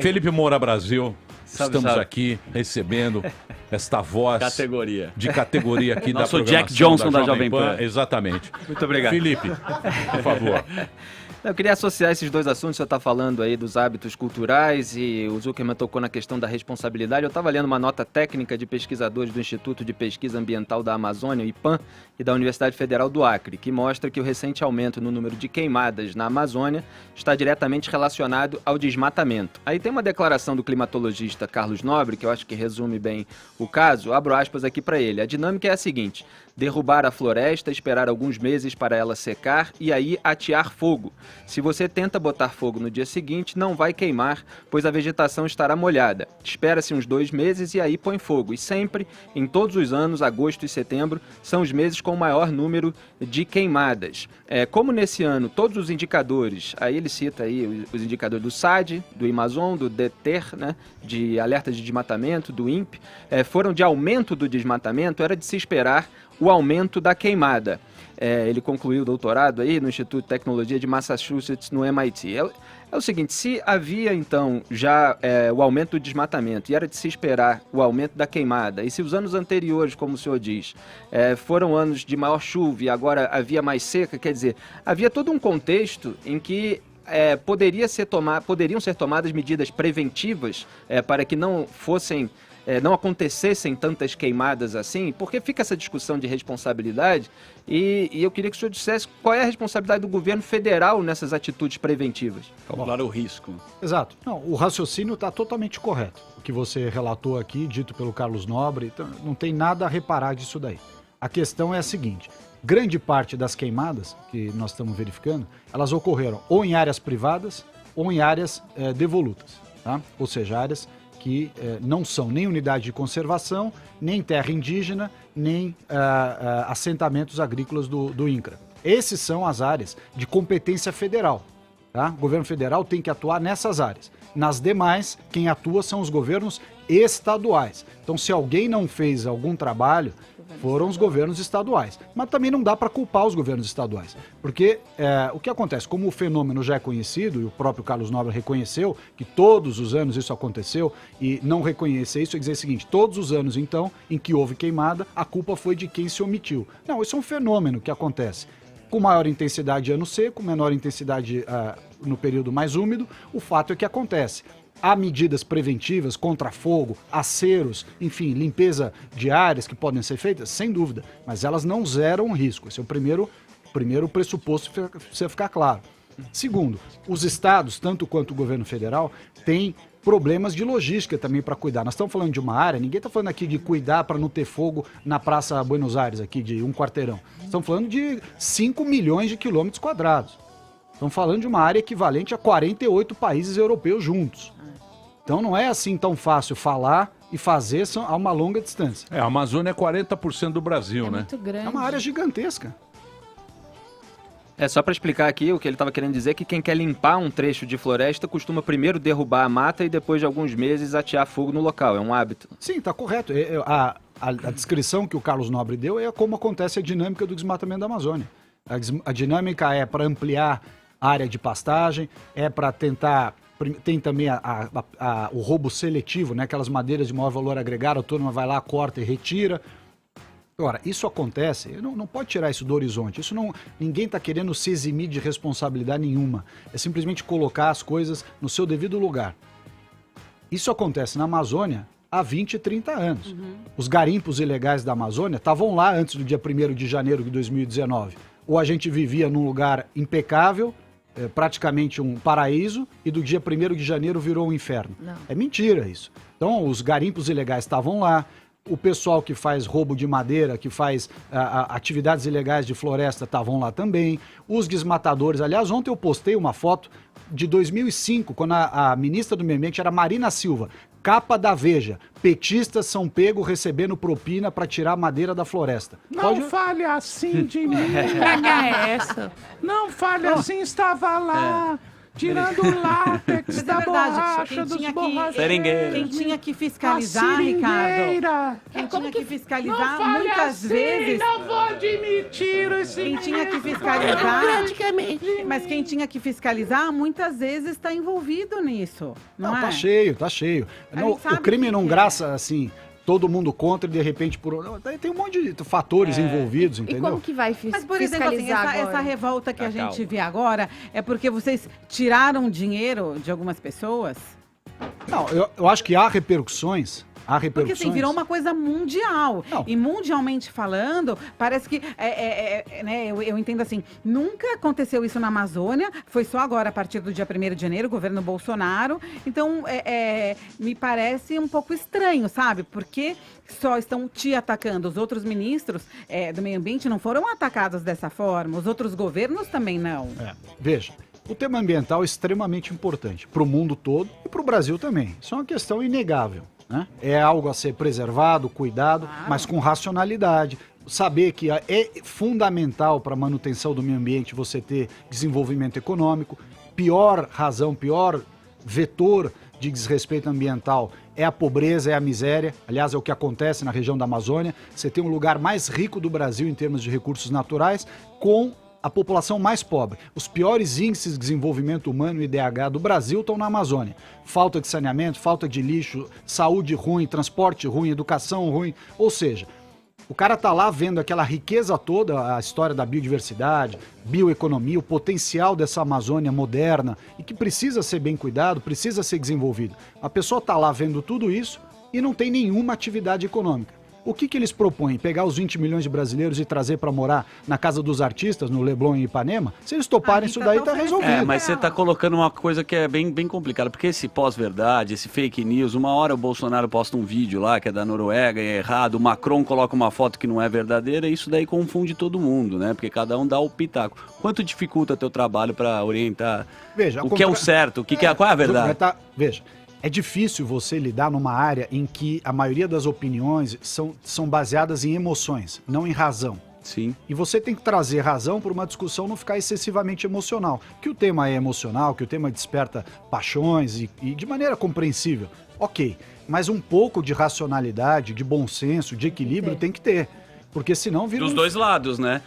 Felipe Moura Brasil, Salve, estamos salve. aqui recebendo esta voz de categoria aqui da Nosso programação Jack Johnson da Jovem Pan. Exatamente. Muito obrigado. Felipe, por favor. Eu queria associar esses dois assuntos. Você está falando aí dos hábitos culturais e o Zuckerman tocou na questão da responsabilidade. Eu estava lendo uma nota técnica de pesquisadores do Instituto de Pesquisa Ambiental da Amazônia, o IPAM, e da Universidade Federal do Acre, que mostra que o recente aumento no número de queimadas na Amazônia está diretamente relacionado ao desmatamento. Aí tem uma declaração do climatologista Carlos Nobre, que eu acho que resume bem o caso. Abro aspas aqui para ele. A dinâmica é a seguinte: derrubar a floresta, esperar alguns meses para ela secar e aí atear fogo. Se você tenta botar fogo no dia seguinte, não vai queimar, pois a vegetação estará molhada. Espera-se uns 2 meses e aí põe fogo. E sempre, em todos os anos, agosto e setembro, são os meses com o maior número de queimadas. Como nesse ano todos os indicadores, aí ele cita aí os indicadores do SAD, do Amazon, do DETER, né, de alerta de desmatamento, do INPE, foram de aumento do desmatamento, era de se esperar o aumento da queimada. Ele concluiu o doutorado aí no Instituto de Tecnologia de Massachusetts, no MIT. É o seguinte, se havia então já o aumento do desmatamento e era de se esperar o aumento da queimada, e se os anos anteriores, como o senhor diz, foram anos de maior chuva e agora havia mais seca, quer dizer, havia todo um contexto em que poderiam ser tomadas medidas preventivas para que não acontecessem tantas queimadas assim, porque fica essa discussão de responsabilidade e eu queria que o senhor dissesse qual é a responsabilidade do governo federal nessas atitudes preventivas. Calcular o risco. Exato. Não, o raciocínio está totalmente correto. O que você relatou aqui, dito pelo Carlos Nobre, então, não tem nada a reparar disso daí. A questão é a seguinte: grande parte das queimadas que nós estamos verificando, elas ocorreram ou em áreas privadas ou em áreas devolutas, tá? Ou seja, áreas que não são nem unidade de conservação, nem terra indígena, nem assentamentos agrícolas do INCRA. Essas são as áreas de competência federal. Tá? O governo federal tem que atuar nessas áreas. Nas demais, quem atua são os governos estaduais. Então, se alguém não fez algum trabalho, foram os governos estaduais. Mas também não dá para culpar os governos estaduais. Porque o que acontece? Como o fenômeno já é conhecido, e o próprio Carlos Nobre reconheceu que todos os anos isso aconteceu, e não reconhecer isso é dizer o seguinte: todos os anos, então, em que houve queimada, a culpa foi de quem se omitiu. Não, isso é um fenômeno que acontece. Com maior intensidade ano seco, menor intensidade no período mais úmido, o fato é que acontece. Há medidas preventivas contra fogo, aceros, enfim, limpeza de áreas que podem ser feitas, sem dúvida, mas elas não zeram o risco. Esse é o primeiro pressuposto que precisa ficar claro. Segundo, os estados, tanto quanto o governo federal, têm problemas de logística também para cuidar. Nós estamos falando de uma área, ninguém está falando aqui de cuidar para não ter fogo na Praça Buenos Aires, aqui de um quarteirão. Estamos falando de 5 milhões de quilômetros quadrados. Estamos falando de uma área equivalente a 48 países europeus juntos. Então não é assim tão fácil falar e fazer a uma longa distância. A Amazônia é 40% do Brasil, né? Muito grande. É uma área gigantesca. Só para explicar aqui, o que ele estava querendo dizer é que quem quer limpar um trecho de floresta costuma primeiro derrubar a mata e depois de alguns meses atear fogo no local. É um hábito. Sim, está correto. A descrição que o Carlos Nobre deu é como acontece a dinâmica do desmatamento da Amazônia. A dinâmica é para ampliar a área de pastagem, é para tentar... Tem também o roubo seletivo, né? Aquelas madeiras de maior valor agregado, a turma vai lá, corta e retira. Agora, isso acontece, não pode tirar isso do horizonte. Ninguém está querendo se eximir de responsabilidade nenhuma. É simplesmente colocar as coisas no seu devido lugar. Isso acontece na Amazônia há 20, 30 anos. Uhum. Os garimpos ilegais da Amazônia estavam lá antes do dia 1º de janeiro de 2019. Ou a gente vivia num lugar impecável, praticamente um paraíso, e do dia 1º de janeiro virou um inferno. Não. É mentira isso. Então, os garimpos ilegais estavam lá, o pessoal que faz roubo de madeira, que faz atividades ilegais de floresta estavam lá também, os desmatadores. Aliás, ontem eu postei uma foto de 2005, quando a ministra do Meio Ambiente era Marina Silva, capa da Veja: petistas são pegos recebendo propina para tirar madeira da floresta. Não fale assim de mim. Pega essa. Não fale assim, estava lá. tirando o látex Mas é da verdade, borracha quem dos tinha que- borracheiros. Seringueira. Quem tinha que A fiscalizar, Ricardo, seringueira. quem Como tinha que Não fiscalizar fale muitas assim, vezes... não vou admitir esse... Quem tinha que fiscalizar, mas quem tinha que fiscalizar muitas vezes está envolvido nisso, não, Não, é? tá cheio, tá cheio. A Não, gente sabe o crime que não é. graça assim, todo mundo contra e de repente por. Não, tem um monte de fatores envolvidos, E entendeu? como que vai Mas, por exemplo, assim, fiscalizar essa agora? revolta que a Calma. gente vê agora é porque vocês tiraram dinheiro de algumas pessoas? Não, eu acho que há repercussões. Há Porque repercussões. assim, virou uma coisa mundial. Não. E mundialmente falando, parece que, né, eu entendo assim, nunca aconteceu isso na Amazônia, foi só agora, a partir do dia 1º de janeiro, o governo Bolsonaro. Então, me parece um pouco estranho, sabe? Porque só estão te atacando. Os outros ministros do meio ambiente não foram atacados dessa forma, os outros governos também não. Veja, o tema ambiental é extremamente importante para o mundo todo e para o Brasil também. Isso é uma questão inegável. Né? É algo a ser preservado, cuidado, Claro. mas com racionalidade. Saber que é fundamental para a manutenção do meio ambiente você ter desenvolvimento econômico. Pior razão, pior vetor de desrespeito ambiental é a pobreza, é a miséria. Aliás, é o que acontece na região da Amazônia. Você tem o lugar mais rico do Brasil em termos de recursos naturais, com a população mais pobre. Os piores índices de desenvolvimento humano, IDH, do Brasil estão na Amazônia. Falta de saneamento, falta de lixo, saúde ruim, transporte ruim, educação ruim. Ou seja, o cara tá lá vendo aquela riqueza toda, a história da biodiversidade, bioeconomia, o potencial dessa Amazônia moderna e que precisa ser bem cuidado, precisa ser desenvolvido. A pessoa tá lá vendo tudo isso e não tem nenhuma atividade econômica. O que eles propõem? Pegar os 20 milhões de brasileiros e trazer para morar na casa dos artistas, no Leblon e Ipanema? Se eles toparem isso daí, tá resolvido. Mas você tá colocando uma coisa que é bem complicada, porque esse pós-verdade, esse fake news, uma hora o Bolsonaro posta um vídeo lá que é da Noruega e é errado, o Macron coloca uma foto que não é verdadeira, e isso daí confunde todo mundo, né? Porque cada um dá o pitaco. Quanto dificulta teu trabalho para orientar Veja, o que é o certo, qual é a verdade? Veja, é difícil você lidar numa área em que a maioria das opiniões são baseadas em emoções, não em razão. Sim. E você tem que trazer razão para uma discussão não ficar excessivamente emocional. Que o tema é emocional, que o tema desperta paixões e de maneira compreensível. Ok, mas um pouco de racionalidade, de bom senso, de equilíbrio tem que ter. Porque senão vira Dos dois lados, né?